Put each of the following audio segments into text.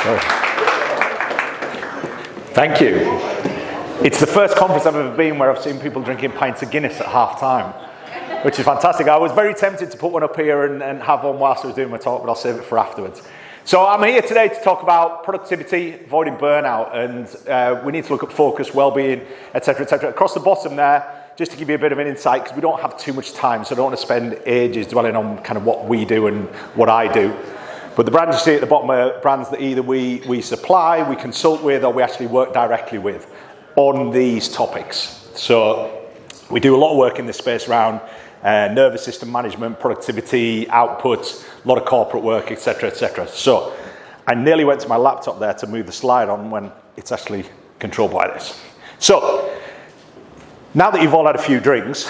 Sorry. Thank you. It's the first conference I've ever been where I've seen people drinking pints of Guinness at half time, which is fantastic. I was very tempted to put one up here and have one whilst I was doing my talk, but I'll save it for afterwards. So I'm here today to talk about productivity, avoiding burnout, and we need to look at focus, well-being, etc., etc. Across the bottom there, just to give you a bit of an insight, because we don't have too much time, so I don't want to spend ages dwelling on kind of what we do and what I do. But the brands you see at the bottom are brands that either we supply, we consult with, or we actually work directly with on these topics. So we do a lot of work in this space around nervous system management, productivity, output, a lot of corporate work, etc., etc. So I nearly went to my laptop there to move the slide on when it's actually controlled by this. So now that you've all had a few drinks,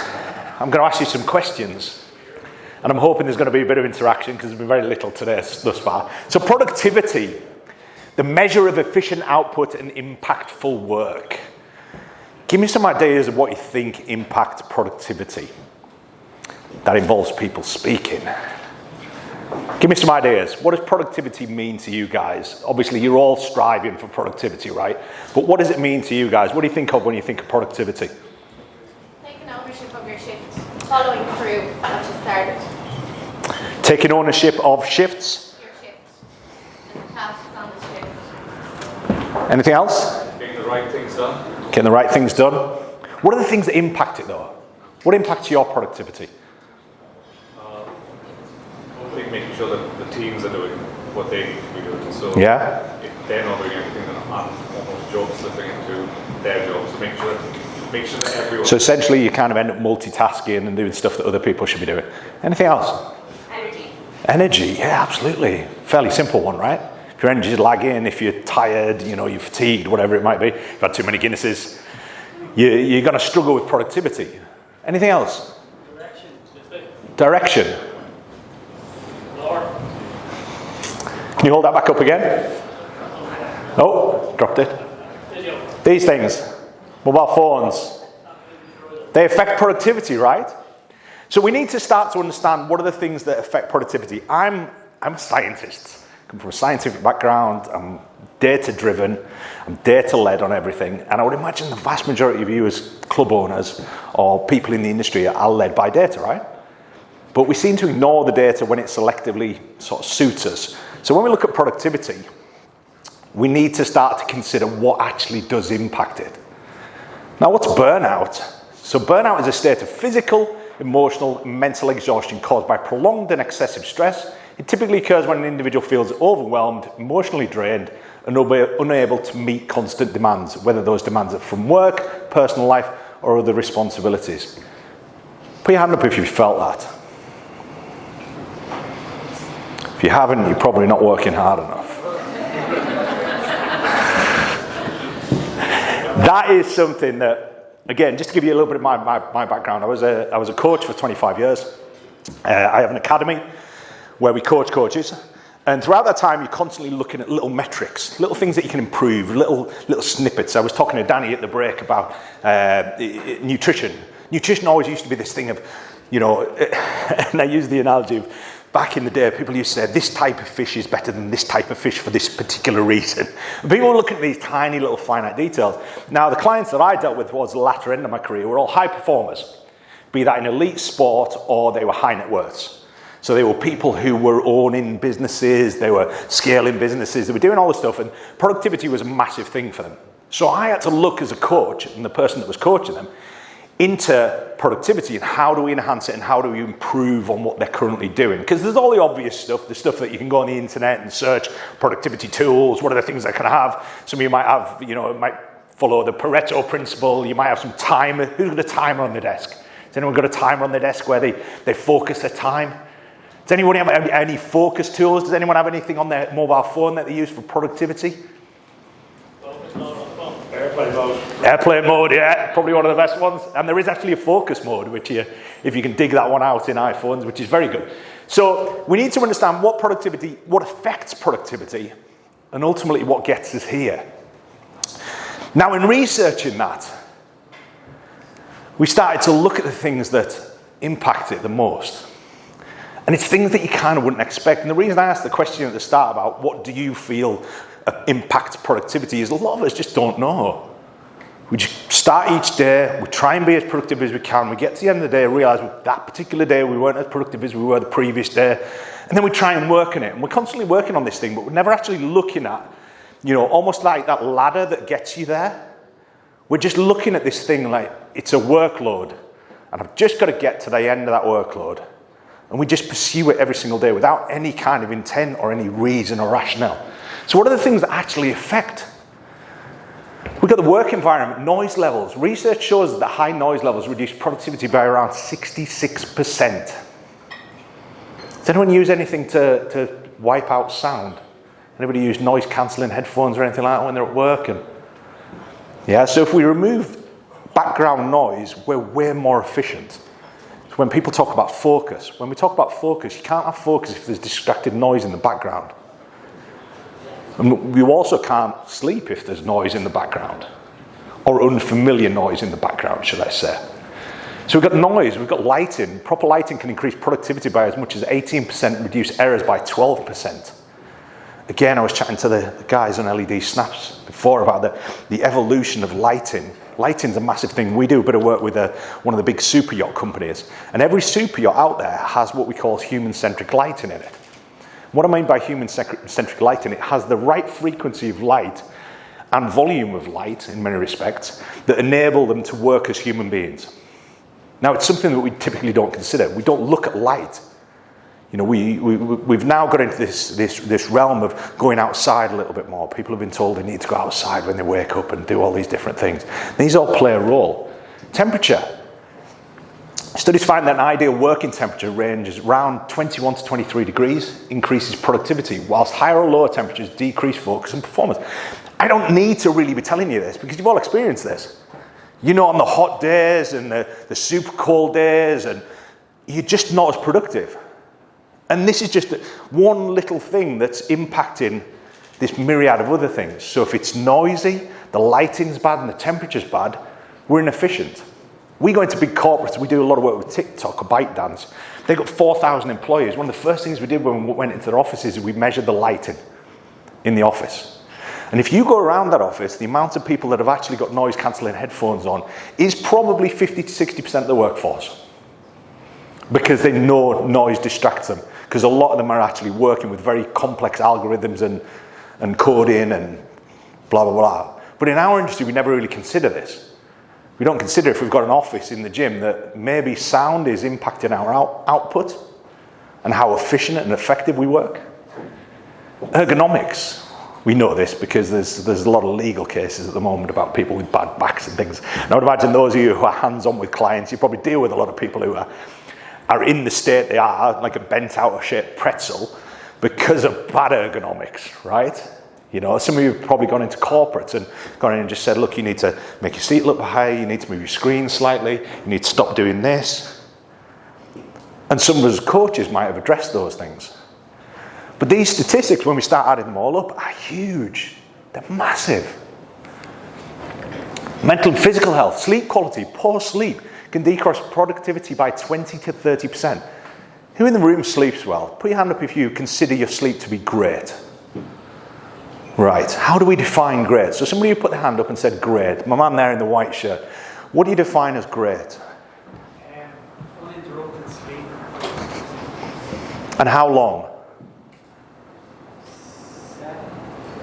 I'm going to ask you some questions. And I'm hoping there's going to be a bit of interaction because there's been very little today thus far. So productivity, the measure of efficient output and impactful work. Give me some ideas of what you think impact productivity. That involves people speaking. Give me some ideas. What does productivity mean to you guys? Obviously, you're all striving for productivity, right? But what does it mean to you guys? What do you think of when you think of productivity? Taking ownership of your shift. Following through what you started. Taking ownership of shifts. Your shift. And the tasks on the shift. Anything else? Getting the right things done. Getting the right things done. What are the things that impact it though? What impacts your productivity? Hopefully making sure that the teams are doing what they need to be doing. So Yeah. if they're not doing anything, then I'm almost job slipping into their jobs. So make sure that everyone... So essentially you kind of end up multitasking and doing stuff that other people should be doing. Anything else? Energy. Energy, yeah, absolutely. Fairly simple one, right? If your energy's lagging, if you're tired, you're fatigued, whatever it might be, if you've had too many Guinnesses, you're going to struggle with productivity. Anything else? Direction. Can you hold that back up again? Oh, dropped it. These things, mobile phones, they affect productivity, right? So we need to start to understand what are the things that affect productivity. I'm a scientist. I come from a scientific background. I'm data-driven. I'm data-led on everything. And I would imagine the vast majority of you as club owners or people in the industry are led by data, right? But we seem to ignore the data when it selectively sort of suits us. So when we look at productivity, we need to start to consider what actually does impact it. Now, what's burnout? So burnout is a state of physical, emotional, and mental exhaustion caused by prolonged and excessive stress. It typically occurs when an individual feels overwhelmed, emotionally drained, and unable to meet constant demands, whether those demands are from work, personal life, or other responsibilities. Put your hand up if you've felt that. If you haven't, you're probably not working hard enough. That is something that, again, just to give you a little bit of my background, I was a coach for 25 years. I have an academy where we coach coaches. And throughout that time, you're constantly looking at little metrics, little things that you can improve, little snippets. I was talking to Danny at the break about nutrition. Nutrition always used to be this thing of, and I use the analogy of, back in the day, people used to say, this type of fish is better than this type of fish for this particular reason. And people were looking at these tiny little finite details. Now, the clients that I dealt with towards the latter end of my career were all high performers, be that in elite sport or they were high net worths. So they were people who were owning businesses, they were scaling businesses, they were doing all this stuff, and productivity was a massive thing for them. So I had to look as a coach, and the person that was coaching them, into productivity and how do we enhance it and how do we improve on what they're currently doing. Because there's all the obvious stuff, the stuff that you can go on the internet and search productivity tools, what are the things I can have. Some of you might have, it might follow the Pareto principle, you might have some timer. Who's got a timer on the desk? Has anyone got a timer on the desk where they focus their time? Does anyone have any focus tools? Does anyone have anything on their mobile phone that they use for productivity? Airplane mode, yeah, probably one of the best ones. And there is actually a focus mode, which if you can dig that one out in iPhones, which is very good. So we need to understand what affects productivity, and ultimately what gets us here. Now, in researching that, we started to look at the things that impact it the most. And it's things that you kind of wouldn't expect. And the reason I asked the question at the start about what do you feel impacts productivity is a lot of us just don't know. We just start each day, we try and be as productive as we can. We get to the end of the day, realise that particular day we weren't as productive as we were the previous day. And then we try and work on it. And we're constantly working on this thing, but we're never actually looking at, almost like that ladder that gets you there. We're just looking at this thing like it's a workload. And I've just got to get to the end of that workload. And we just pursue it every single day without any kind of intent or any reason or rationale. So what are the things that actually affect? We've got the work environment, noise levels. Research shows that high noise levels reduce productivity by around 66%. Does anyone use anything to wipe out sound? Anybody use noise cancelling headphones or anything like that when they're at work? Yeah, so if we remove background noise, we're way more efficient. So when people talk about focus, when we talk about focus, you can't have focus if there's distracted noise in the background. And you also can't sleep if there's noise in the background, or unfamiliar noise in the background, should I say. So we've got noise, we've got lighting. Proper lighting can increase productivity by as much as 18%, reduce errors by 12%. Again, I was chatting to the guys on LED snaps before about the evolution of lighting. Lighting's a massive thing. We do a bit of work with one of the big super yacht companies. And every super yacht out there has what we call human-centric lighting in it. What I mean by human-centric lighting, it has the right frequency of light and volume of light, in many respects, that enable them to work as human beings. Now, it's something that we typically don't consider. We don't look at light. We've now got into this realm of going outside a little bit more. People have been told they need to go outside when they wake up and do all these different things. These all play a role. Temperature. Studies find that an ideal working temperature ranges around 21 to 23 degrees, increases productivity, whilst higher or lower temperatures decrease focus and performance. I don't need to really be telling you this because you've all experienced this. On the hot days and the super cold days, and you're just not as productive. And this is just one little thing that's impacting this myriad of other things. So if it's noisy, the lighting's bad and the temperature's bad, we're inefficient. We go into big corporates, we do a lot of work with TikTok or ByteDance. They've got 4,000 employees. One of the first things we did when we went into their offices is we measured the lighting in the office. And if you go around that office, the amount of people that have actually got noise cancelling headphones on is probably 50 to 60% of the workforce. Because they know noise distracts them. Because a lot of them are actually working with very complex algorithms and coding and blah, blah, blah. But in our industry, we never really consider this. We don't consider if we've got an office in the gym that maybe sound is impacting our output and how efficient and effective we work. Ergonomics. We know this because there's a lot of legal cases at the moment about people with bad backs and things. And I would imagine those of you who are hands-on with clients, you probably deal with a lot of people who are in the state they are, like a bent out of shape pretzel, because of bad ergonomics, right? Some of you have probably gone into corporates and gone in and just said, look, you need to make your seat look higher, you need to move your screen slightly, you need to stop doing this. And some of us coaches might have addressed those things. But these statistics, when we start adding them all up, are huge. They're massive. Mental and physical health, sleep quality, poor sleep can decrease productivity by 20 to 30%. Who in the room sleeps well? Put your hand up if you consider your sleep to be great. Right, how do we define great? So somebody who put their hand up and said great, my man there in the white shirt, what do you define as great? Uninterrupted sleep. And how long?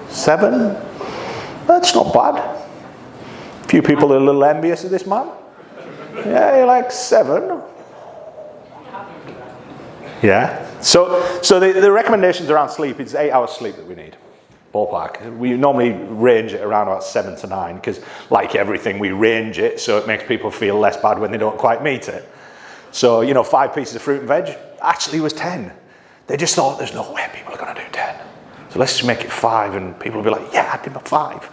7? That's not bad. A few people are a little envious of this man. Yeah, you're like 7. Yeah. So the recommendations around sleep is 8 hours sleep that we need. Ballpark. We normally range it around about 7 to 9 because, like everything, we range it so it makes people feel less bad when they don't quite meet it. So, 5 pieces of fruit and veg actually was 10. They just thought there's no way people are going to do 10. So let's just make it 5 and people will be like, yeah, I did my 5.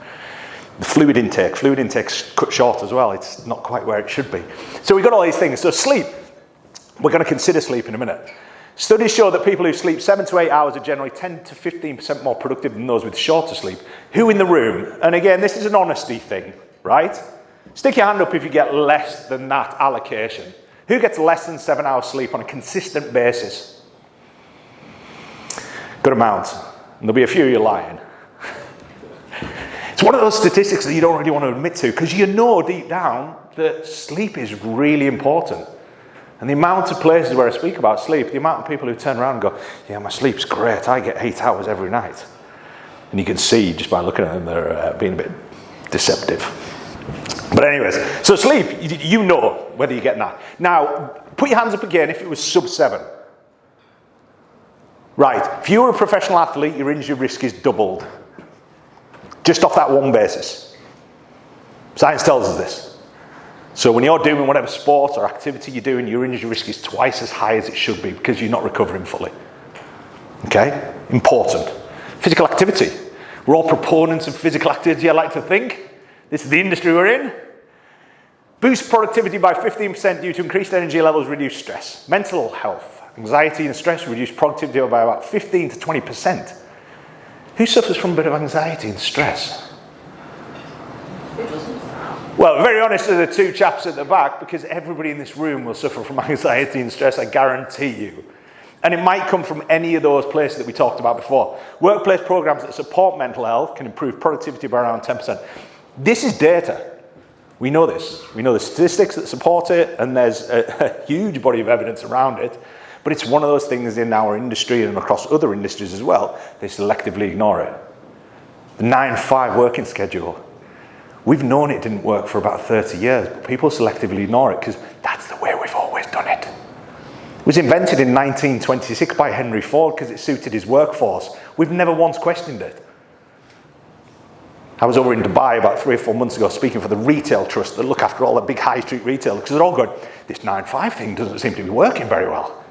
The fluid intake's cut short as well. It's not quite where it should be. So we've got all these things. So sleep, we're going to consider sleep in a minute. Studies show that people who sleep 7 to 8 hours are generally 10 to 15% more productive than those with shorter sleep. Who in the room? And again, this is an honesty thing, right? Stick your hand up if you get less than that allocation. Who gets less than 7 hours sleep on a consistent basis? Good amount. And there'll be a few of you lying. one of those statistics that you don't really want to admit to, because you know deep down that sleep is really important. And the amount of places where I speak about sleep, the amount of people who turn around and go, yeah, my sleep's great, I get 8 hours every night. And you can see just by looking at them, they're being a bit deceptive. But anyways, so sleep, you know whether you're getting that. Now, put your hands up again if it was sub 7. Right, if you're a professional athlete, your injury risk is doubled. Just off that one basis. Science tells us this. So when you're doing whatever sport or activity you're doing, your injury risk is twice as high as it should be because you're not recovering fully. Okay? Important. Physical activity. We're all proponents of physical activity, I like to think. This is the industry we're in. Boost productivity by 15% due to increased energy levels, reduce stress. Mental health. Anxiety and stress reduce productivity by about 15 to 20%. Who suffers from a bit of anxiety and stress? Who doesn't? Well, very honest are the two chaps at the back, because everybody in this room will suffer from anxiety and stress, I guarantee you. And it might come from any of those places that we talked about before. Workplace programs that support mental health can improve productivity by around 10%. This is data. We know this. We know the statistics that support it, and there's a huge body of evidence around it. But it's one of those things in our industry and across other industries as well, they selectively ignore it. The 9-5 working schedule. We've known it didn't work for about 30 years, but people selectively ignore it because that's the way we've always done it. It was invented in 1926 by Henry Ford because it suited his workforce. We've never once questioned it. I was over in Dubai about 3 or 4 months ago speaking for the retail trust that look after all the big high street retailers, because they're all going, this 9-5 thing doesn't seem to be working very well.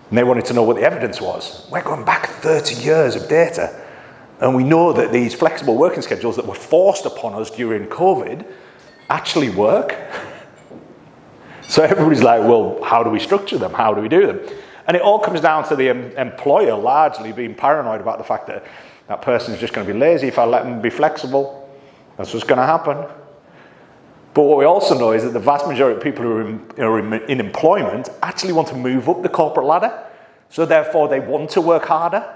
And they wanted to know what the evidence was. We're going back 30 years of data. And we know that these flexible working schedules that were forced upon us during COVID actually work. So everybody's like, well, how do we structure them? How do we do them? And it all comes down to the employer largely being paranoid about the fact that that person is just going to be lazy. If I let them be flexible, that's what's going to happen. But what we also know is that the vast majority of people who are in employment actually want to move up the corporate ladder. So therefore they want to work harder.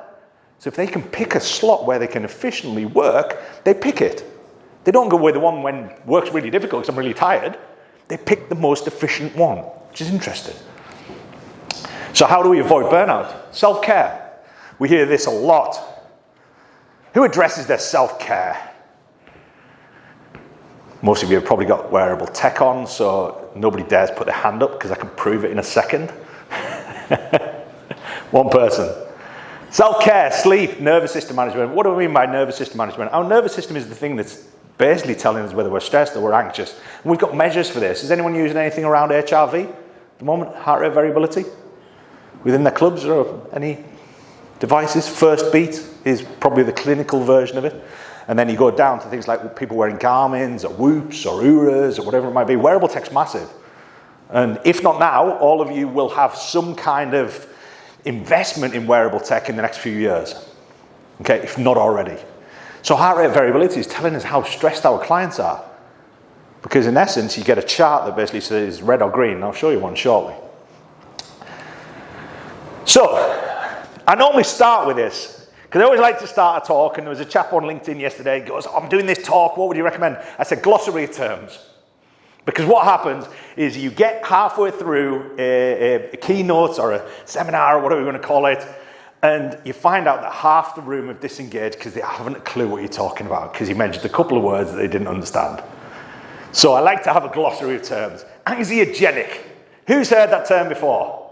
So if they can pick a slot where they can efficiently work, they pick it. They don't go with the one when work's really difficult because I'm really tired. They pick the most efficient one, which is interesting. So how do we avoid burnout? Self-care. We hear this a lot. Who addresses their self-care? Most of you have probably got wearable tech on, so nobody dares put their hand up because I can prove it in a second. One person. Self-care, sleep, nervous system management. What do I mean by nervous system management? Our nervous system is the thing that's basically telling us whether we're stressed or we're anxious. And we've got measures for this. Is anyone using anything around HRV at the moment? Heart rate variability? Within their clubs or any devices? First beat is probably the clinical version of it. And then you go down to things like people wearing Garmin's or Whoops or Ouras or whatever it might be. Wearable tech's massive. And if not now, all of you will have some kind of investment in wearable tech in the next few years. Okay, if not already. So heart rate variability is telling us how stressed our clients are. Because in essence, you get a chart that basically says red or green. And I'll show you one shortly. So, I normally start with this. Because I always like to start a talk, and there was a chap on LinkedIn yesterday who goes, I'm doing this talk, what would you recommend? I said, glossary of terms. Because what happens is you get halfway through a keynote or a seminar or whatever you want to call it, and you find out that half the room have disengaged because they haven't a clue what you're talking about, because you mentioned a couple of words that they didn't understand. So I like to have a glossary of terms. Anxiogenic. Who's heard that term before?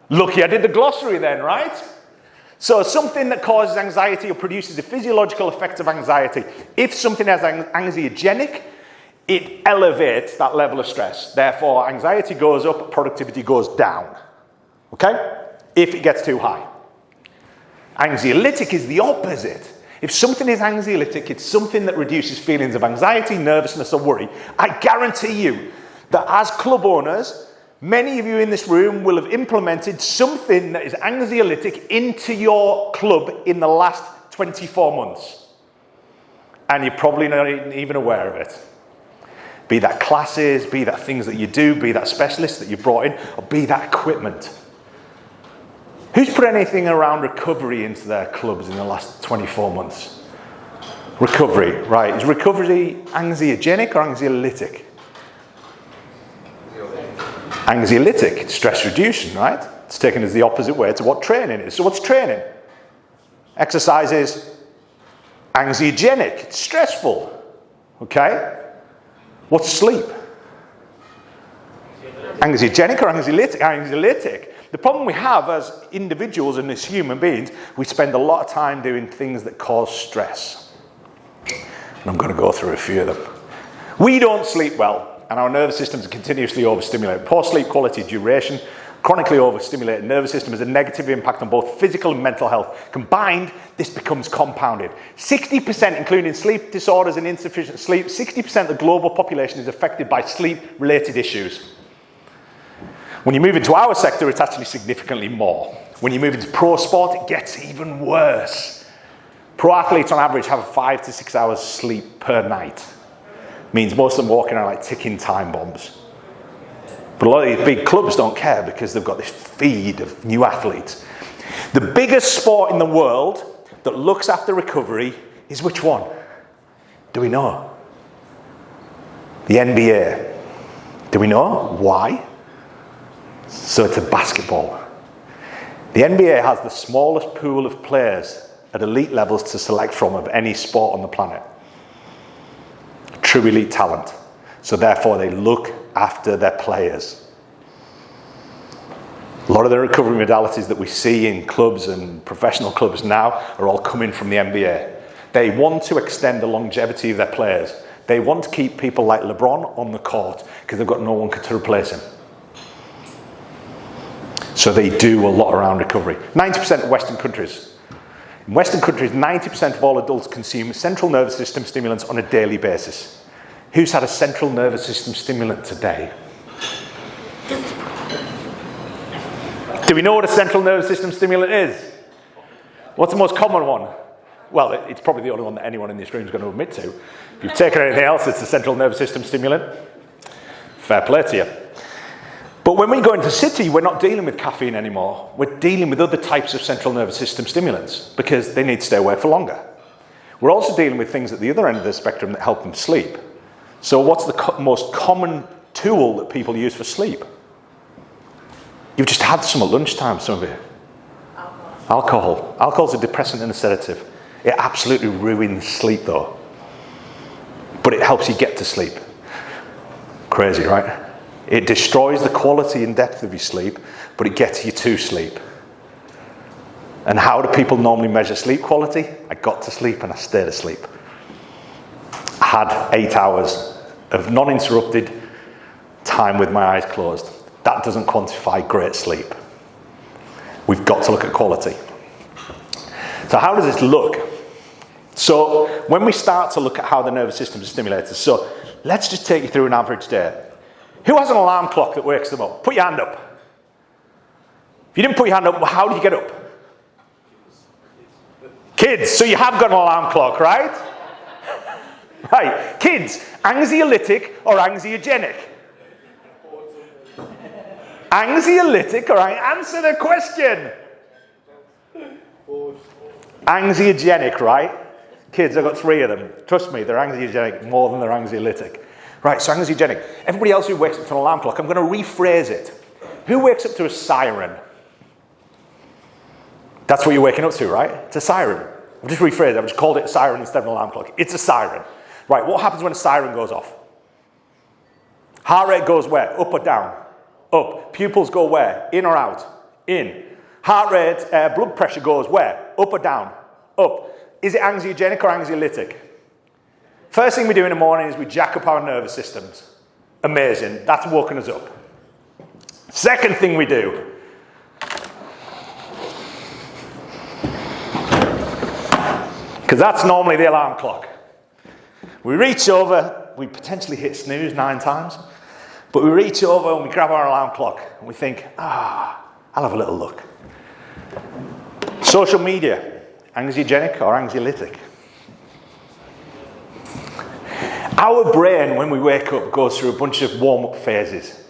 Lucky I did the glossary then, right? So something that causes anxiety or produces a physiological effect of anxiety. If something is anxiogenic, it elevates that level of stress. Therefore, anxiety goes up, productivity goes down. Okay? If it gets too high. Anxiolytic is the opposite. If something is anxiolytic, it's something that reduces feelings of anxiety, nervousness, or worry. I guarantee you that as club owners, many of you in this room will have implemented something that is anxiolytic into your club in the last 24 months. And you're probably not even aware of it. Be that classes, be that things that you do, be that specialists that you brought in, or be that equipment. Who's put anything around recovery into their clubs in the last 24 months? Recovery, right. Is recovery anxiogenic or anxiolytic? Anxiolytic, it's stress reduction, right? It's taken as the opposite way to what training is. So what's training? Exercise is anxiogenic, it's stressful. Okay? What's sleep? Anxiogenic or anxiolytic? Anxiolytic. The problem we have as individuals and as human beings, we spend a lot of time doing things that cause stress. And I'm going to go through a few of them. We don't sleep well, and our nervous systems are continuously overstimulated. Poor sleep quality, duration, chronically overstimulated nervous system has a negative impact on both physical and mental health. Combined, this becomes compounded. 60%, including sleep disorders and insufficient sleep, 60% of the global population is affected by sleep-related issues. When you move into our sector, it's actually significantly more. When you move into pro sport, it gets even worse. Pro athletes on average have 5 to 6 hours sleep per night. Means most of them walking around like ticking time bombs. But a lot of these big clubs don't care because they've got this feed of new athletes. The biggest sport in the world that looks after recovery is which one? Do we know? The NBA. Do we know why? So it's a basketball. The NBA has the smallest pool of players at elite levels to select from of any sport on the planet. True elite talent. So therefore they look after their players. A lot of the recovery modalities that we see in clubs and professional clubs now are all coming from the NBA. They want to extend the longevity of their players. They want to keep people like LeBron on the court because they've got no one to replace him. So they do a lot around recovery. 90% of Western countries. In Western countries, 90% of all adults consume central nervous system stimulants on a daily basis. Who's had a central nervous system stimulant today? Do we know what a central nervous system stimulant is? What's the most common one? Well, it's probably the only one that anyone in this room is going to admit to. If you've taken anything else, it's a central nervous system stimulant. Fair play to you. But when we go into the city, we're not dealing with caffeine anymore. We're dealing with other types of central nervous system stimulants because they need to stay awake for longer. We're also dealing with things at the other end of the spectrum that help them sleep. So what's the most common tool that people use for sleep? You've just had some at lunchtime, some of you. Alcohol. Alcohol's a depressant and a sedative. It absolutely ruins sleep though. But it helps you get to sleep. Crazy, right? It destroys the quality and depth of your sleep, but it gets you to sleep. And how do people normally measure sleep quality? I got to sleep and I stayed asleep. I had 8 hours of non-interrupted time with my eyes closed. That doesn't quantify great sleep. We've got to look at quality. So how does this look? So when we start to look at how the nervous system is stimulated, so let's just take you through an average day. Who has an alarm clock that wakes them up? Put your hand up. If you didn't put your hand up, how do you get up? Kids, so you have got an alarm clock, right? Right, kids, anxiolytic or anxiogenic? Anxiolytic, all right, answer the question. Anxiogenic, right? Kids, I've got 3 of them. Trust me, they're anxiogenic more than they're anxiolytic. Right, so anxiogenic. Everybody else who wakes up to an alarm clock, I'm going to rephrase it. Who wakes up to a siren? That's what you're waking up to, right? It's a siren. I've just rephrased it. I've just called it a siren instead of an alarm clock. It's a siren. Right, what happens when a siren goes off? Heart rate goes where? Up or down? Up. Pupils go where? In or out? In. Heart rate, blood pressure goes where? Up or down? Up. Is it anxiogenic or anxiolytic? First thing we do in the morning is we jack up our nervous systems. Amazing. That's woken us up. Second thing we do. Because that's normally the alarm clock. We reach over, we potentially hit snooze 9 times, but we reach over and we grab our alarm clock and we think, I'll have a little look. Social media, anxiogenic or anxiolytic? Our brain, when we wake up, goes through a bunch of warm-up phases.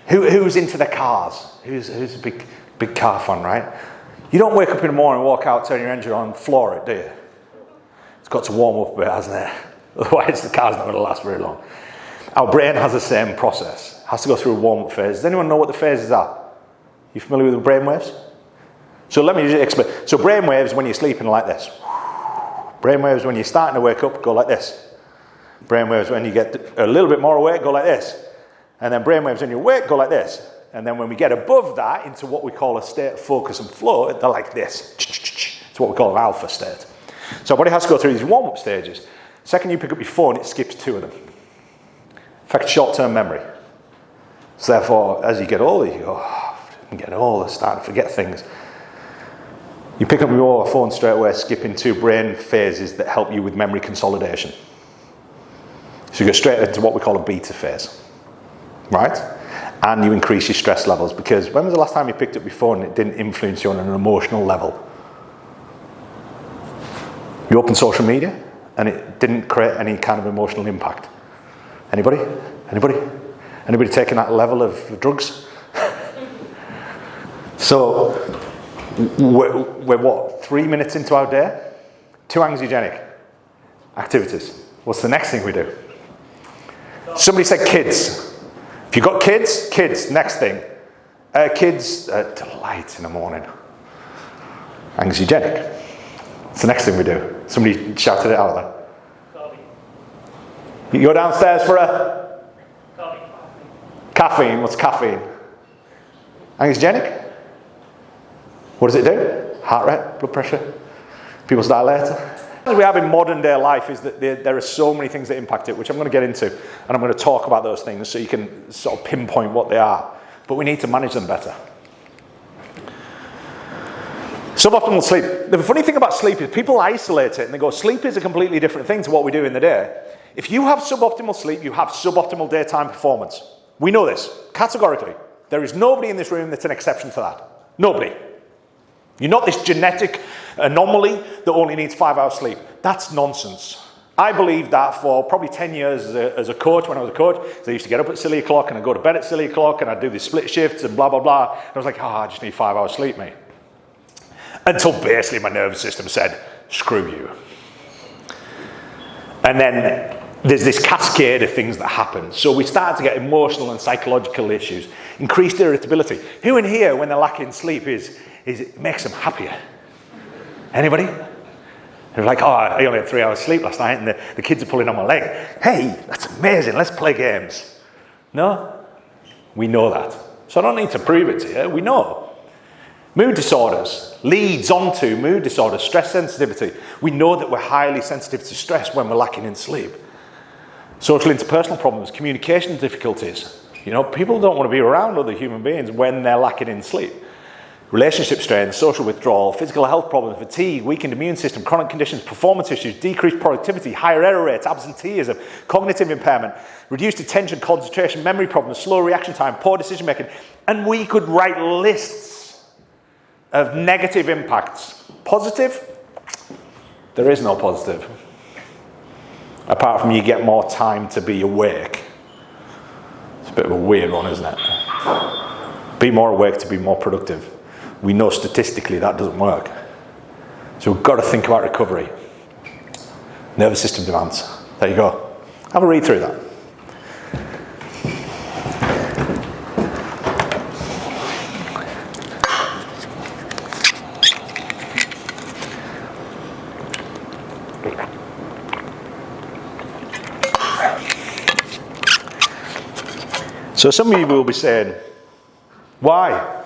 Who's into their cars? Who's a big car fan, right? You don't wake up in the morning, walk out, turn your engine on, and floor it, do you? It's got to warm up a bit, hasn't it? Otherwise the car's not going to last very long. Our brain has the same process. It has to go through a warm-up phase. Does anyone know what the phases are? You familiar with the brain waves? So let me just explain. So brain waves when you're sleeping are like this. Brain waves when you're starting to wake up go like this. Brain waves when you get a little bit more awake go like this. And then brain waves when you're awake go like this. And then when we get above that into what we call a state of focus and flow, they're like this. It's what we call an alpha state. So our body has to go through these warm-up stages. The second you pick up your phone, it skips 2 of them. Affects short-term memory. So therefore, as you get older, you go, I'm getting older, starting to forget things. You pick up your phone straight away, skipping 2 brain phases that help you with memory consolidation. So you go straight into what we call a beta phase, right? And you increase your stress levels, because when was the last time you picked up your phone and it didn't influence you on an emotional level? You opened social media and it didn't create any kind of emotional impact. Anybody? Anybody? Anybody taking that level of drugs? So, we're what, 3 minutes into our day? 2 anxiogenic activities. What's the next thing we do? Somebody said kids. If you've got kids, next thing. Kids, delight in the morning. Anxiogenic. What's the next thing we do? Somebody shouted it out there. Coffee. You go downstairs for a? Coffee. Caffeine. What's caffeine? Anxiogenic? What does it do? Heart rate, blood pressure, pupils dilator. What we have in modern day life is that there are so many things that impact it, which I'm going to get into, and I'm going to talk about those things so you can sort of pinpoint what they are. But we need to manage them better. Suboptimal sleep. The funny thing about sleep is people isolate it and they go, sleep is a completely different thing to what we do in the day. If you have suboptimal sleep, you have suboptimal daytime performance. We know this, categorically. There is nobody in this room that's an exception to that. Nobody. You're not this genetic anomaly that only needs 5 hours sleep. That's nonsense. I believed that for probably 10 years as a coach, when I was a coach. So I used to get up at silly o'clock and I'd go to bed at silly o'clock and I'd do these split shifts and blah, blah, blah. And I was like, I just need 5 hours sleep, mate. Until basically my nervous system said, screw you. And then there's this cascade of things that happen. So we start to get emotional and psychological issues, increased irritability. Who in here, when they're lacking sleep, it makes them happier? Anybody? They're like, I only had 3 hours sleep last night and the kids are pulling on my leg. Hey, that's amazing, let's play games. No? We know that. So I don't need to prove it to you, we know. Mood disorders leads on to mood disorders, stress sensitivity. We know that we're highly sensitive to stress when we're lacking in sleep. Social interpersonal problems, communication difficulties. You know, people don't want to be around other human beings when they're lacking in sleep. Relationship strain, social withdrawal, physical health problems, fatigue, weakened immune system, chronic conditions, performance issues, decreased productivity, higher error rates, absenteeism, cognitive impairment, reduced attention, concentration, memory problems, slow reaction time, poor decision making. And we could write lists of negative impacts. Positive? There is no positive. Apart from you get more time to be awake. It's a bit of a weird one, isn't it? Be more awake to be more productive. We know statistically that doesn't work. So we've got to think about recovery. Nervous system demands. There you go. Have a read through that. So some of you will be saying, why?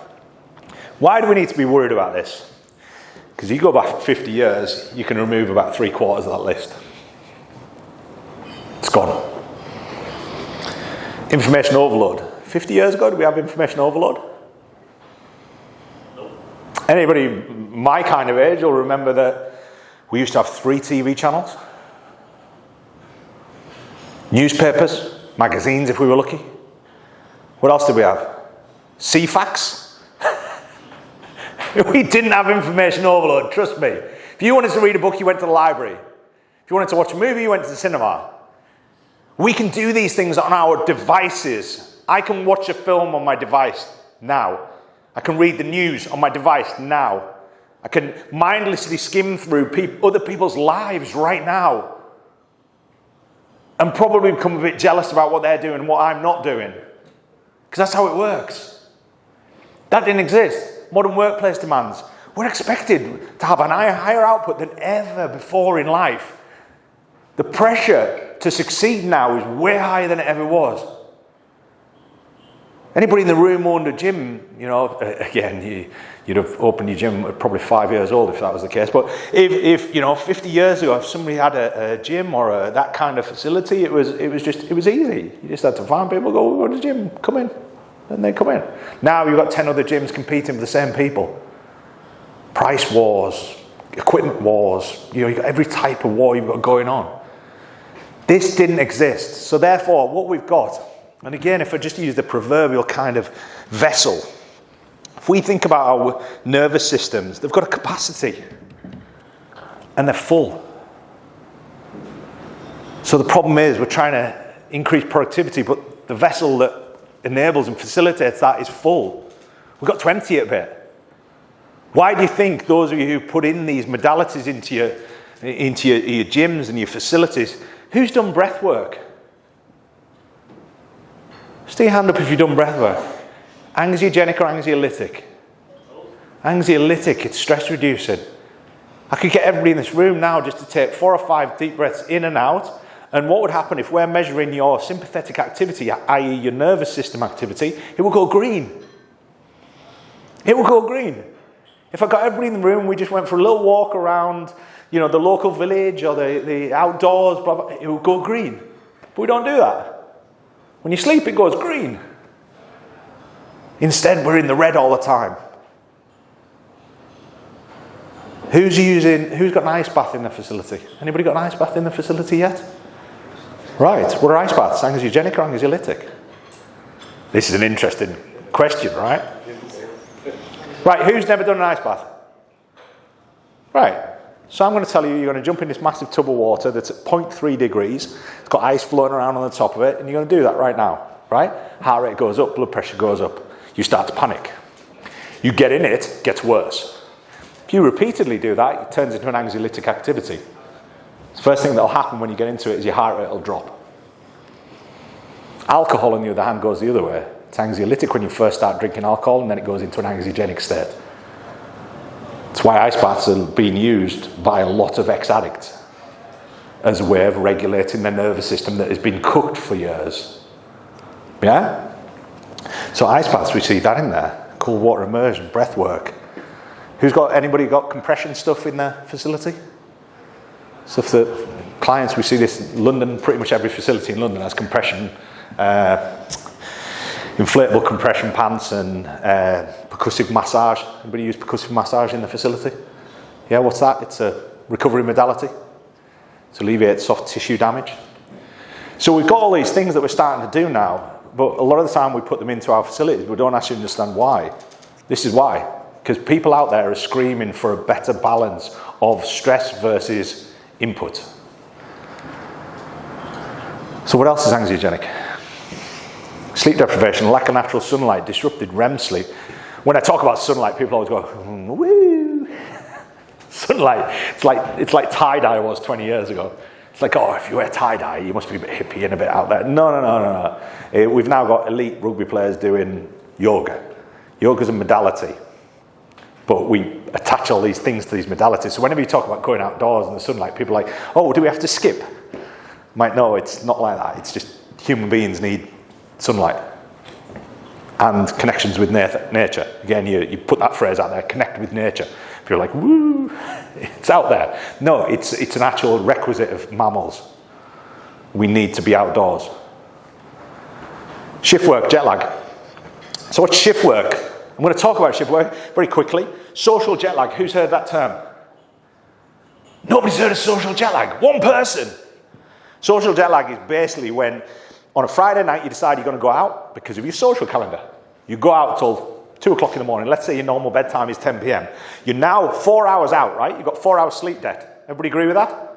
Why do we need to be worried about this? Because you go back 50 years, you can remove about 3/4 of that list. It's gone. Information overload. 50 years ago, did we have information overload? Nope. Anybody my kind of age will remember that we used to have 3 TV channels. Newspapers, magazines if we were lucky. What else did we have? CFAX? We didn't have information overload, trust me. If you wanted to read a book, you went to the library. If you wanted to watch a movie, you went to the cinema. We can do these things on our devices. I can watch a film on my device now. I can read the news on my device now. I can mindlessly skim through other people's lives right now and probably become a bit jealous about what they're doing and what I'm not doing. Because that's how it works. That didn't exist. Modern workplace demands. We're expected to have an higher output than ever before in life. The pressure to succeed now is way higher than it ever was. Anybody in the room who owned a gym, again, you'd have opened your gym at probably 5 years old if that was the case. But if 50 years ago, if somebody had a gym or that kind of facility, it was easy. You just had to find people, go to the gym, come in, and they come in. Now you've got 10 other gyms competing for the same people. Price wars, equipment wars, you've got every type of war you've got going on. This didn't exist. So therefore, what we've got, and again, if I just use the proverbial kind of vessel, if we think about our nervous systems, they've got a capacity and they're full. So the problem is we're trying to increase productivity, but the vessel that enables and facilitates that is full. We've got to empty it a bit. Why do you think those of you who put in these modalities into your gyms and your facilities, who's done breath work? Stick your hand up if you've done breath work. Anxiogenic or anxiolytic? Anxiolytic, it's stress reducing. I could get everybody in this room now just to take 4 or 5 deep breaths in and out. And what would happen if we're measuring your sympathetic activity, i.e. your nervous system activity, it will go green. It will go green. If I got everybody in the room, we just went for a little walk around, the local village or the outdoors, blah, blah, it will go green. But we don't do that. When you sleep, it goes green. Instead, we're in the red all the time. Who's got an ice bath in the facility? Anybody got an ice bath in the facility yet? Right, what are ice baths? Anxiogenic or anxiolytic? This is an interesting question, right? Right, who's never done an ice bath? Right, so I'm going to tell you, you're going to jump in this massive tub of water that's at 0.3 degrees. It's got ice floating around on the top of it, and you're going to do that right now, right? Heart rate goes up, blood pressure goes up. You start to panic. You get in it gets worse. If you repeatedly do that, it turns into an anxiolytic activity. The first thing that will happen when you get into it is your heart rate will drop. Alcohol, on the other hand, goes the other way. It's anxiolytic when you first start drinking alcohol, and then it goes into an anxiogenic state. That's why ice baths are being used by a lot of ex-addicts as a way of regulating their nervous system that has been cooked for years. Yeah? So ice baths, we see that in there. Cold water immersion, breath work. Anybody got compression stuff in their facility? Stuff that clients, we see this in London, pretty much every facility in London has compression, inflatable compression pants and percussive massage. Anybody use percussive massage in the facility? Yeah, what's that? It's a recovery modality to alleviate soft tissue damage. So we've got all these things that we're starting to do now, but a lot of the time we put them into our facilities, we don't actually understand why. This is why. Because people out there are screaming for a better balance of stress versus input. So what else is anxiogenic? Sleep deprivation, lack of natural sunlight, disrupted REM sleep. When I talk about sunlight, people always go, woo! Sunlight, it's like tie-dye was 20 years ago. It's like, oh, if you wear tie-dye, you must be a bit hippie and a bit out there. No. We've now got elite rugby players doing yoga. Yoga's a modality. But we attach all these things to these modalities. So whenever you talk about going outdoors in the sunlight, people are like, oh, do we have to skip? No, it's not like that. It's just human beings need sunlight and connections with nature. Again, you put that phrase out there, connect with nature. If you're like, woo, it's out there. No, it's an actual requisite of mammals. We need to be outdoors. Shift work, jet lag. So what's shift work? I'm going to talk about shift work very quickly. Social jet lag, who's heard that term? Nobody's heard of social jet lag. One person. Social jet lag is basically when on a Friday night you decide you're going to go out because of your social calendar. You go out till 2 o'clock in the morning. Let's say your normal bedtime is 10 p.m. You're now 4 hours out, right? You've got 4 hours sleep debt. Everybody agree with that?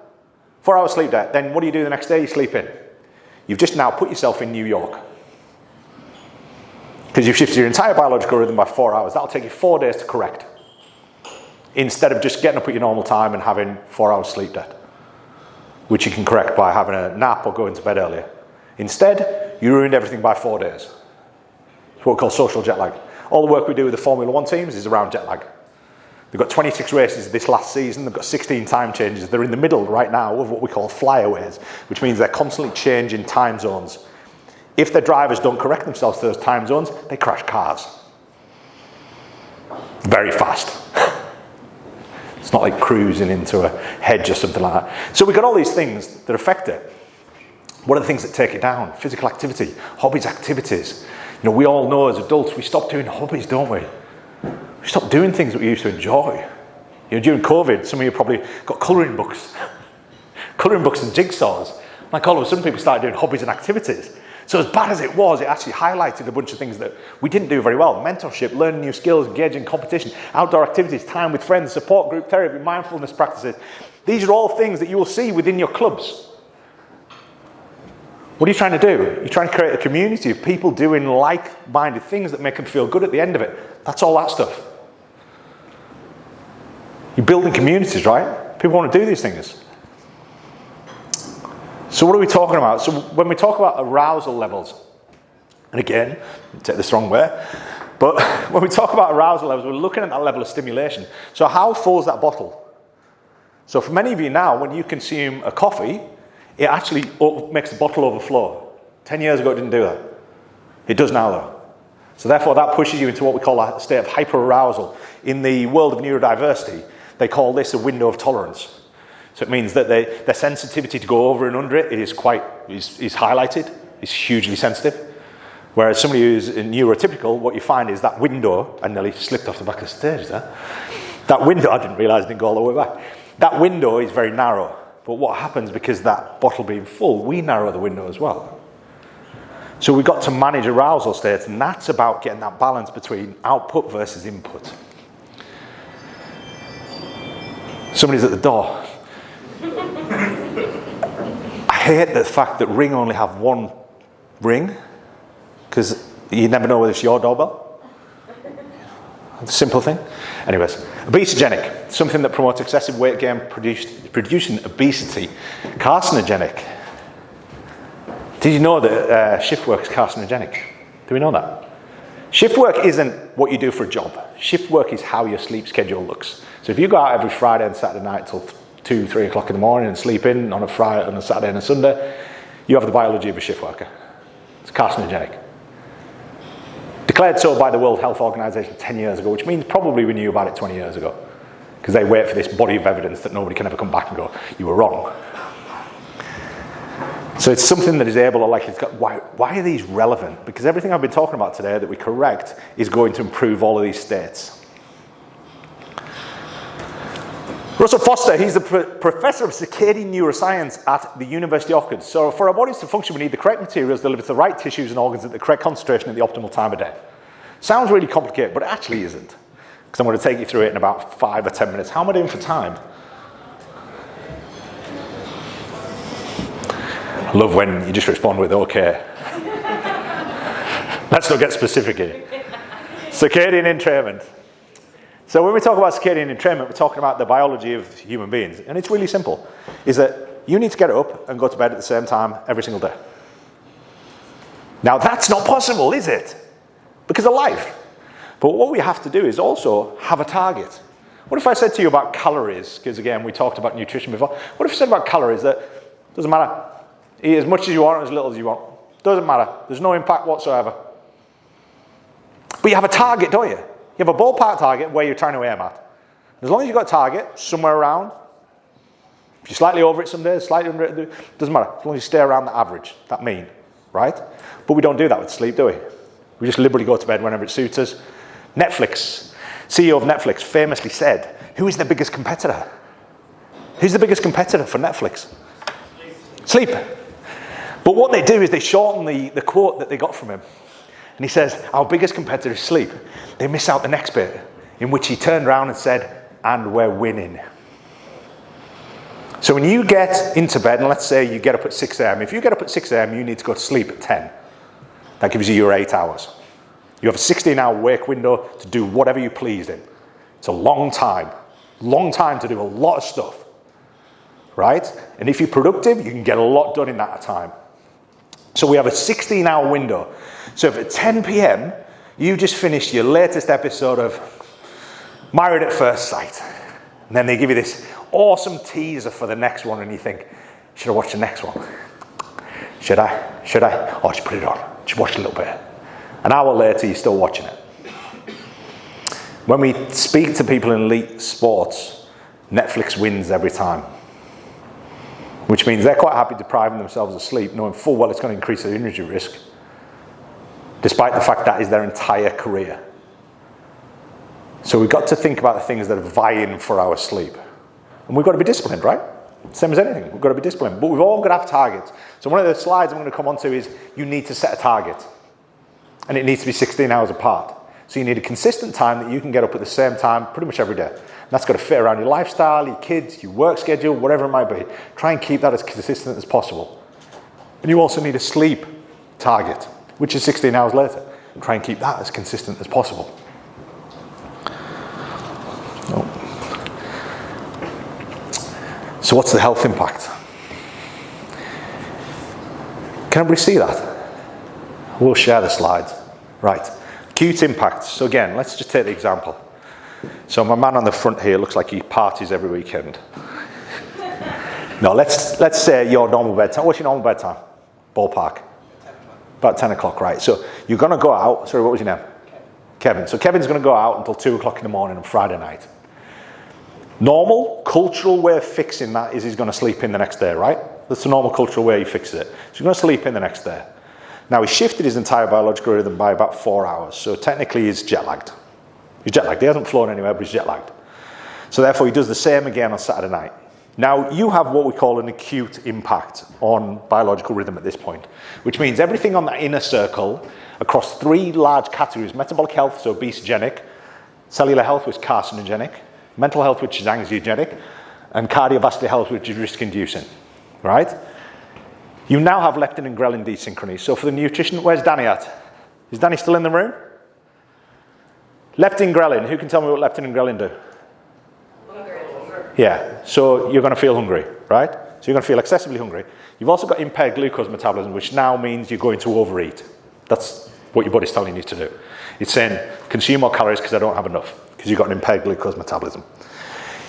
4 hours sleep debt. Then what do you do the next day? You sleep in. You've just now put yourself in New York. Because you've shifted your entire biological rhythm by 4 hours. That'll take you 4 days to correct. instead of just getting up at your normal time and having 4 hours sleep debt, which you can correct by having a nap or going to bed earlier. Instead, you ruined everything by 4 days. It's what we call social jet lag. All the work we do with the Formula 1 teams is around jet lag. They've got 26 races this last season. They've got 16 time changes. They're in the middle right now of what we call flyaways, which means they're constantly changing time zones. If their drivers don't correct themselves to those time zones, they crash cars. Very fast. It's not like cruising into a hedge or something like that. So we've got all these things that affect it. What are the things that take it down? Physical activity, hobbies, activities. You know, we all know as adults, we stop doing hobbies, don't we? We stop doing things that we used to enjoy. You know, during COVID, some of you probably got colouring books. Colouring books and jigsaws. Like all of a sudden people started doing hobbies and activities. So as bad as it was, it actually highlighted a bunch of things that we didn't do very well. Mentorship, learning new skills, engaging in competition, outdoor activities, time with friends, support group therapy, mindfulness practices. These are all things that you will see within your clubs. What are you trying to do? You're trying to create a community of people doing like-minded things that make them feel good at the end of it. That's all that stuff. You're building communities, right? People want to do these things. So what are we talking about? So when we talk about arousal levels, and again, take this the wrong way, but when we talk about arousal levels, we're looking at that level of stimulation. So how full is that bottle? So for many of you now, when you consume a coffee, it actually makes the bottle overflow. 10 years ago, it didn't do that. It does now, though. So therefore, that pushes you into what we call a state of hyperarousal. In the world of neurodiversity, they call this a window of tolerance. So it means that their sensitivity to go over and under it is highlighted, is hugely sensitive. Whereas somebody who's neurotypical, what you find is that window, I nearly slipped off the back of the stage there. That window, I didn't realise it didn't go all the way back. That window is very narrow. But what happens because that bottle being full, we narrow the window as well. So we've got to manage arousal states, and that's about getting that balance between output versus input. Somebody's at the door. I hate the fact that Ring only have one ring, because you never know whether it's your doorbell. Simple thing. Anyways, obesogenic, something that promotes excessive weight gain, producing obesity. Carcinogenic. Did you know that shift work is carcinogenic? Do we know that? Shift work isn't what you do for a job. Shift work is how your sleep schedule looks. So if you go out every Friday and Saturday night till 2, 3 o'clock in the morning and sleep in on a Friday, on a Saturday and a Sunday, you have the biology of a shift worker. It's carcinogenic. Declared so by the World Health Organization 10 years ago, which means probably we knew about it 20 years ago, because they wait for this body of evidence that nobody can ever come back and go, you were wrong. So it's something that is able to, why are these relevant? Because everything I've been talking about today that we correct is going to improve all of these states. Russell Foster, he's the professor of circadian neuroscience at the University of Oxford. So for our bodies to function, we need the correct materials delivered to the right tissues and organs at the correct concentration at the optimal time of day. Sounds really complicated, but it actually isn't. Because I'm going to take you through it in about 5 or 10 minutes. How am I doing for time? I love when you just respond with okay. Let's not get specific here. Circadian entrainment. So when we talk about circadian entrainment, we're talking about the biology of human beings. And it's really simple. Is that you need to get up and go to bed at the same time every single day. Now that's not possible, is it? Because of life. But what we have to do is also have a target. What if I said to you about calories? Because again, we talked about nutrition before. What if I said about calories that doesn't matter. Eat as much as you want, as little as you want. Doesn't matter. There's no impact whatsoever. But you have a target, don't you? You have a ballpark target where you're trying to aim at. As long as you've got a target somewhere around, if you're slightly over it some days, slightly under it, doesn't matter. As long as you stay around the average, that mean, right? But we don't do that with sleep, do we? We just liberally go to bed whenever it suits us. Netflix, CEO of Netflix famously said, who is the biggest competitor? Who's the biggest competitor for Netflix? Sleep. But what they do is they shorten the quote that they got from him. And he says, our biggest competitor is sleep. They miss out the next bit, in which he turned around and said, and we're winning. So when you get into bed, and let's say you get up at 6 a.m. If you get up at 6 a.m., you need to go to sleep at 10. That gives you your 8 hours. You have a 16-hour wake window to do whatever you please in. It's a long time. Long time to do a lot of stuff, right? And if you're productive, you can get a lot done in that time. So we have a 16-hour window. So if at 10 p.m. you just finished your latest episode of Married at First Sight, and then they give you this awesome teaser for the next one, and you think, should I watch the next one? Should I? Oh, just put it on. Just watch a little bit. An hour later, you're still watching it. When we speak to people in elite sports, Netflix wins every time. Which means they're quite happy depriving themselves of sleep, knowing full well it's going to increase their injury risk, despite the fact that is their entire career. So we've got to think about the things that are vying for our sleep. And we've got to be disciplined, right? Same as anything, we've got to be disciplined. But we've all got to have targets. So one of the slides I'm going to come on to is you need to set a target. And it needs to be 16 hours apart. So you need a consistent time that you can get up at the same time pretty much every day. And that's got to fit around your lifestyle, your kids, your work schedule, whatever it might be. Try and keep that as consistent as possible. And you also need a sleep target, which is 16 hours later. And try and keep that as consistent as possible. So what's the health impact? Can everybody see that? We'll share the slides. Right. Acute impacts. So again, let's just take the example. So my man on the front here looks like he parties every weekend. No, let's say your normal bedtime. What's your normal bedtime? Ballpark. 10 o'clock. About 10 o'clock, right. So you're going to go out. Sorry, what was your name? Kevin. So Kevin's going to go out until 2 o'clock in the morning on Friday night. Normal cultural way of fixing that is he's going to sleep in the next day, right? That's the normal cultural way he fixes it. So he's going to sleep in the next day. Now, he's shifted his entire biological rhythm by about 4 hours, so technically he's jet lagged. He's jet lagged. He hasn't flown anywhere, but he's jet lagged. So therefore, he does the same again on Saturday night. Now, you have what we call an acute impact on biological rhythm at this point, which means everything on that inner circle across 3 large categories: metabolic health, so obesogenic; cellular health, which is carcinogenic; mental health, which is anxiogenic; and cardiovascular health, which is risk-inducing, right? You now have leptin and ghrelin desynchrony. So for the nutrition, where's Danny at? Is Danny still in the room? Leptin, ghrelin. Who can tell me what leptin and ghrelin do? Hungry. Yeah, so you're going to feel hungry, right? So you're going to feel excessively hungry. You've also got impaired glucose metabolism, which now means you're going to overeat. That's what your body's telling you to do. It's saying, consume more calories because I don't have enough, because you've got an impaired glucose metabolism.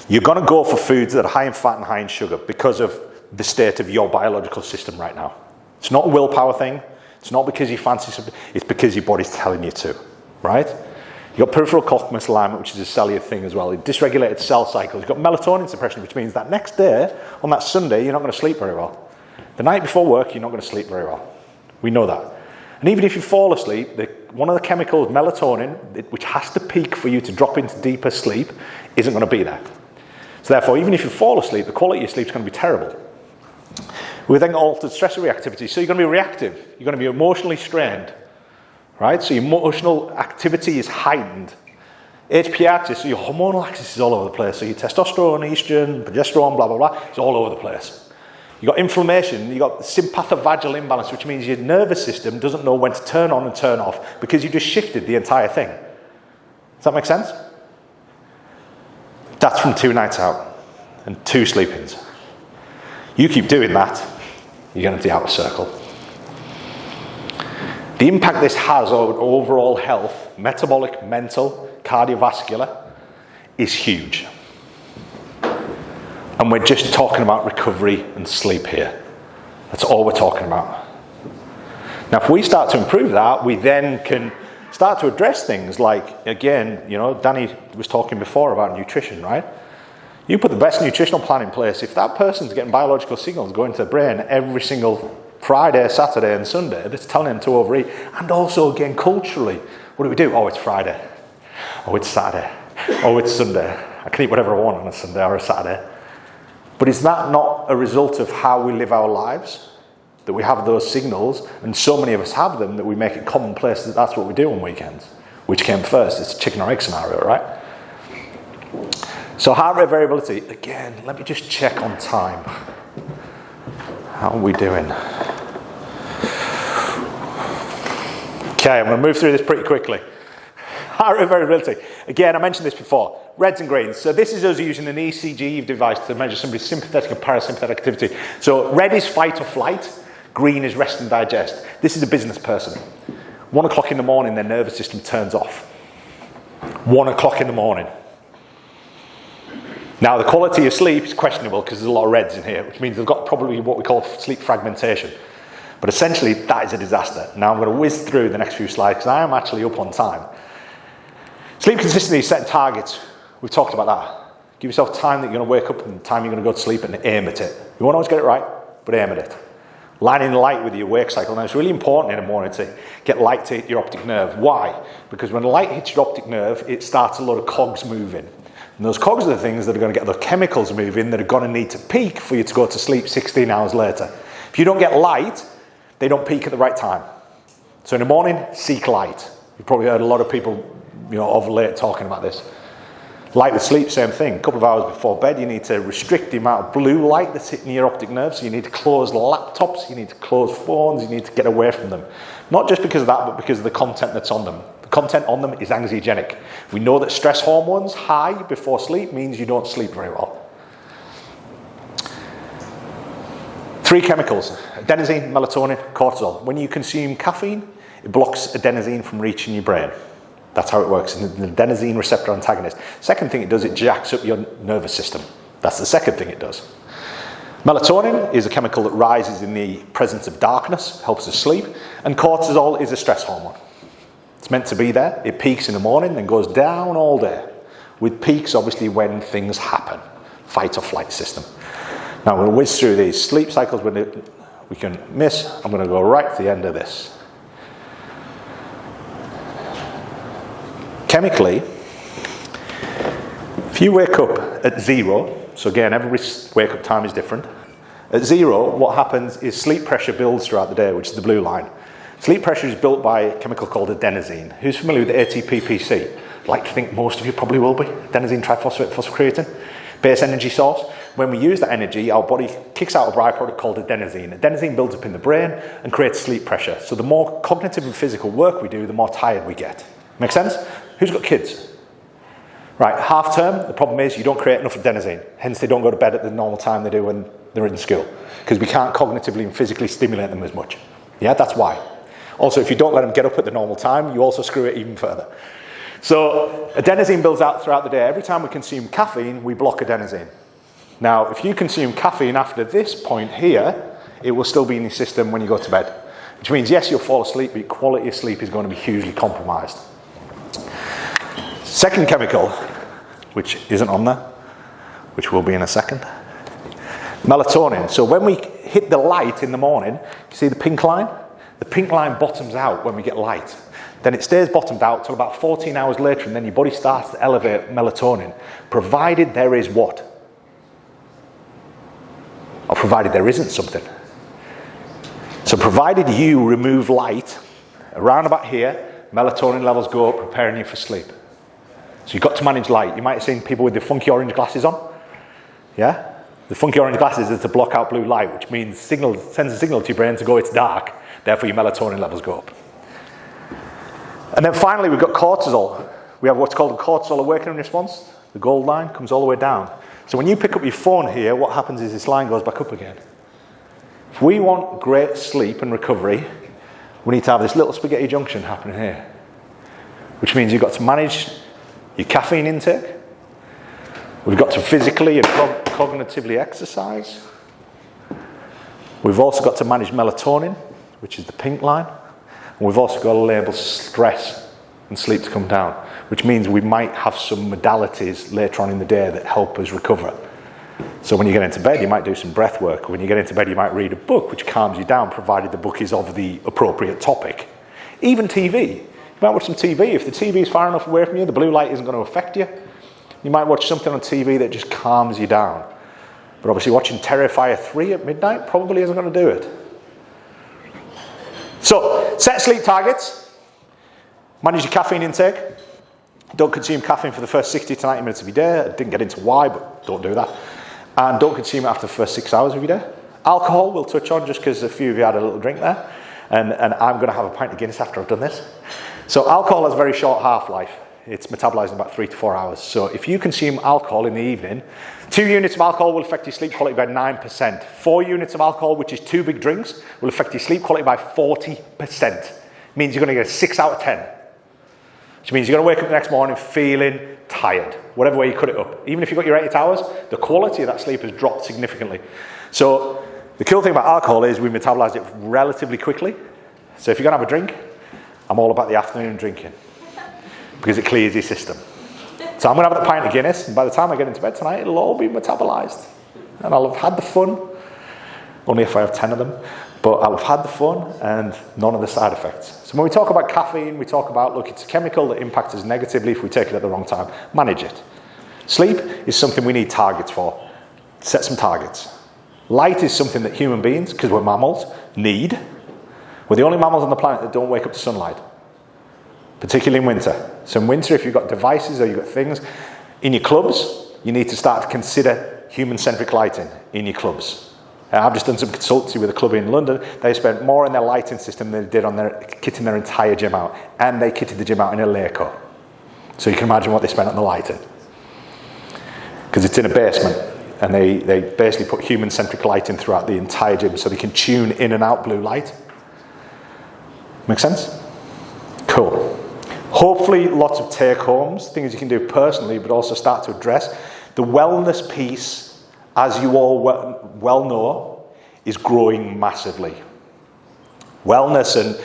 You're going to go for foods that are high in fat and high in sugar because of the state of your biological system right now. It's not a willpower thing. It's not because you fancy something. It's because your body's telling you to, right? You've got peripheral cortical misalignment, which is a cellular thing as well. Dysregulated cell cycles. You've got melatonin suppression, which means that next day, on that Sunday, you're not going to sleep very well. The night before work, you're not going to sleep very well. We know that. And even if you fall asleep, one of the chemicals, melatonin, which has to peak for you to drop into deeper sleep, isn't going to be there. So therefore, even if you fall asleep, the quality of your sleep is going to be terrible. We then got altered stress reactivity. So you're going to be reactive. You're going to be emotionally strained, right? So your emotional activity is heightened. HPA axis, so your hormonal axis is all over the place. So your testosterone, estrogen, progesterone, blah, blah, blah, it's all over the place. You've got inflammation, you've got sympathovagal imbalance, which means your nervous system doesn't know when to turn on and turn off because you just shifted the entire thing. Does that make sense? That's from 2 nights out and 2 sleep-ins. You keep doing that, you're going to the outer circle. The impact this has on overall health, metabolic, mental, cardiovascular, is huge. And we're just talking about recovery and sleep here. That's all we're talking about. Now, if we start to improve that, we then can start to address things like, again, Danny was talking before about nutrition, right? You put the best nutritional plan in place. If that person's getting biological signals going to the brain every single Friday, Saturday, and Sunday, that's telling them to overeat. And also, again, culturally, what do? Oh, it's Friday. Oh, it's Saturday. Oh, it's Sunday. I can eat whatever I want on a Sunday or a Saturday. But is that not a result of how we live our lives? That we have those signals, and so many of us have them, that we make it commonplace that that's what we do on weekends. Which came first? It's a chicken or egg scenario, right? So heart rate variability, again, let me just check on time. How are we doing? Okay, I'm going to move through this pretty quickly. Heart rate variability. Again, I mentioned this before. reds and greens. So this is us using an ECG device to measure somebody's sympathetic and parasympathetic activity. So red is fight or flight, green is rest and digest. This is a business person. 1 o'clock in the morning, their nervous system turns off. 1 o'clock in the morning. Now the quality of sleep is questionable because there's a lot of reds in here, which means they've got probably what we call sleep fragmentation. But essentially, that is a disaster. Now I'm going to whiz through the next few slides because I am actually up on time. Sleep consistency, setting targets. We've talked about that. Give yourself time that you're going to wake up and time you're going to go to sleep and aim at it. You won't always get it right, but aim at it. Lining light with your wake cycle. Now it's really important in the morning to get light to hit your optic nerve. Why? Because when light hits your optic nerve, it starts a lot of cogs moving. And those cogs are the things that are going to get the chemicals moving that are going to need to peak for you to go to sleep 16 hours later. If you don't get light, they don't peak at the right time. So in the morning, seek light. You've probably heard a lot of people, of late talking about this. Light with sleep, same thing. A couple of hours before bed, you need to restrict the amount of blue light that's hitting your optic nerve. So you need to close laptops, you need to close phones, you need to get away from them. Not just because of that, but because of the content that's on them. The content on them is anxiogenic. We know that stress hormones high before sleep means you don't sleep very well. 3 chemicals: adenosine, melatonin, cortisol. When you consume caffeine, it blocks adenosine from reaching your brain. That's how it works. It's an adenosine receptor antagonist. Second thing it does, it jacks up your nervous system. That's the second thing it does. Melatonin is a chemical that rises in the presence of darkness, helps us sleep. And cortisol is a stress hormone. It's meant to be there. It peaks in the morning, then goes down all day. With peaks, obviously, when things happen. Fight or flight system. Now, we'll whiz through these sleep cycles we can miss. I'm going to go right to the end of this. Chemically, if you wake up at 0, so again, every wake up time is different. At 0, what happens is sleep pressure builds throughout the day, which is the blue line. Sleep pressure is built by a chemical called adenosine. Who's familiar with ATP-PC? I'd like to think most of you probably will be. Adenosine triphosphate phosphocreatine, base energy source. When we use that energy, our body kicks out a byproduct called adenosine. Adenosine builds up in the brain and creates sleep pressure. So the more cognitive and physical work we do, the more tired we get. Make sense? Who's got kids? Right, half term, the problem is you don't create enough adenosine. Hence they don't go to bed at the normal time they do when they're in school. Because we can't cognitively and physically stimulate them as much. Yeah, that's why. Also, if you don't let them get up at the normal time, you also screw it even further. So adenosine builds out throughout the day. Every time we consume caffeine, we block adenosine. Now, if you consume caffeine after this point here, it will still be in your system when you go to bed. Which means, yes, you'll fall asleep, but your quality of sleep is going to be hugely compromised. Second chemical, which isn't on there, which will be in a second. Melatonin. So when we hit the light in the morning, you see the pink line? The pink line bottoms out when we get light. Then it stays bottomed out till about 14 hours later, and then your body starts to elevate melatonin, provided there is what? Or provided there isn't something. So provided you remove light, around about here, melatonin levels go up, preparing you for sleep. So you've got to manage light. You might have seen people with the funky orange glasses on. Yeah? The funky orange glasses is to block out blue light, which means sends a signal to your brain to go, it's dark. Therefore your melatonin levels go up. And then finally we've got cortisol. We have what's called a cortisol awakening response. The gold line comes all the way down. So when you pick up your phone here, what happens is this line goes back up again. If we want great sleep and recovery, we need to have this little spaghetti junction happening here. Which means you've got to manage your caffeine intake. We've got to physically and cognitively exercise. We've also got to manage melatonin, which is the pink line. And we've also got to label stress and sleep to come down, which means we might have some modalities later on in the day that help us recover. So when you get into bed, you might do some breath work. When you get into bed, you might read a book, which calms you down, provided the book is of the appropriate topic. Even TV. You might watch some TV. If the TV is far enough away from you, the blue light isn't going to affect you. You might watch something on TV that just calms you down. But obviously watching Terrifier 3 at midnight probably isn't going to do it. So, set sleep targets. Manage your caffeine intake. Don't consume caffeine for the first 60 to 90 minutes of your day. I didn't get into why, but don't do that. And don't consume it after the first 6 hours of your day. Alcohol we'll touch on just because a few of you had a little drink there. And I'm going to have a pint of Guinness after I've done this. So alcohol has a very short half-life. It's metabolized in about 3 to 4 hours. So if you consume alcohol in the evening, 2 units of alcohol will affect your sleep quality by 9%. 4 units of alcohol, which is 2 big drinks, will affect your sleep quality by 40%. Means you're going to get a 6 out of 10. Which means you're going to wake up the next morning feeling tired, whatever way you cut it up. Even if you've got your 8 hours, the quality of that sleep has dropped significantly. So the cool thing about alcohol is we metabolize it relatively quickly. So if you're going to have a drink, I'm all about the afternoon drinking because it clears your system. So I'm going to have a pint of Guinness, and by the time I get into bed tonight, it'll all be metabolized. And I'll have had the fun, only if I have 10 of them, but I'll have had the fun and none of the side effects. So when we talk about caffeine, we talk about, look, it's a chemical that impacts us negatively if we take it at the wrong time. Manage it. Sleep is something we need targets for. Set some targets. Light is something that human beings, because we're mammals, need. We're the only mammals on the planet that don't wake up to sunlight, particularly in winter. So in winter, if you've got devices or you've got things in your clubs, you need to start to consider human-centric lighting in your clubs. I've just done some consultancy with a club in London. They spent more on their lighting system than they did on kitting their entire gym out. And they kitted the gym out in a layer cut. So you can imagine what they spent on the lighting. Because it's in a basement. And they basically put human-centric lighting throughout the entire gym so they can tune in and out blue light. Make sense? Cool. Hopefully lots of take-homes, things you can do personally, but also start to address. The wellness piece, as you all well know, is growing massively. Wellness and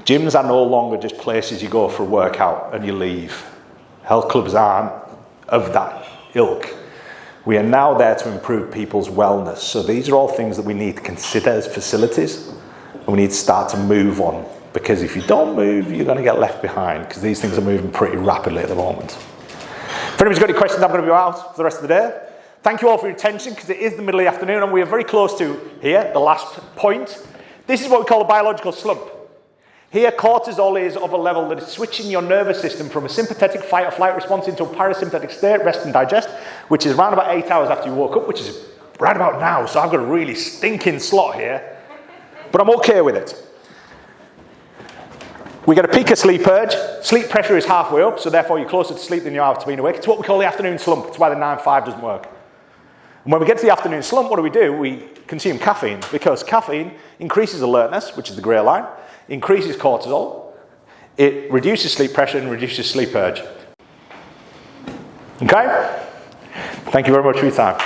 gyms are no longer just places you go for a workout and you leave. Health clubs aren't of that ilk. We are now there to improve people's wellness. So these are all things that we need to consider as facilities, and we need to start to move on. Because if you don't move, you're going to get left behind, because these things are moving pretty rapidly at the moment. If anybody's got any questions, I'm going to be out for the rest of the day. Thank you all for your attention, because it is the middle of the afternoon and we are very close to here, the last point. This is what we call a biological slump. Here, cortisol is of a level that is switching your nervous system from a sympathetic fight or flight response into a parasympathetic state, rest and digest, which is around about 8 hours after you woke up, which is right about now. So I've got a really stinking slot here, but I'm okay with it. We get a peak of sleep urge. Sleep pressure is halfway up, so therefore you're closer to sleep than you are to being awake. It's what we call the afternoon slump. It's why the 9-5 doesn't work. And when we get to the afternoon slump, what do? We consume caffeine, because caffeine increases alertness, which is the grey line, increases cortisol, it reduces sleep pressure and reduces sleep urge. Okay? Thank you very much for your time.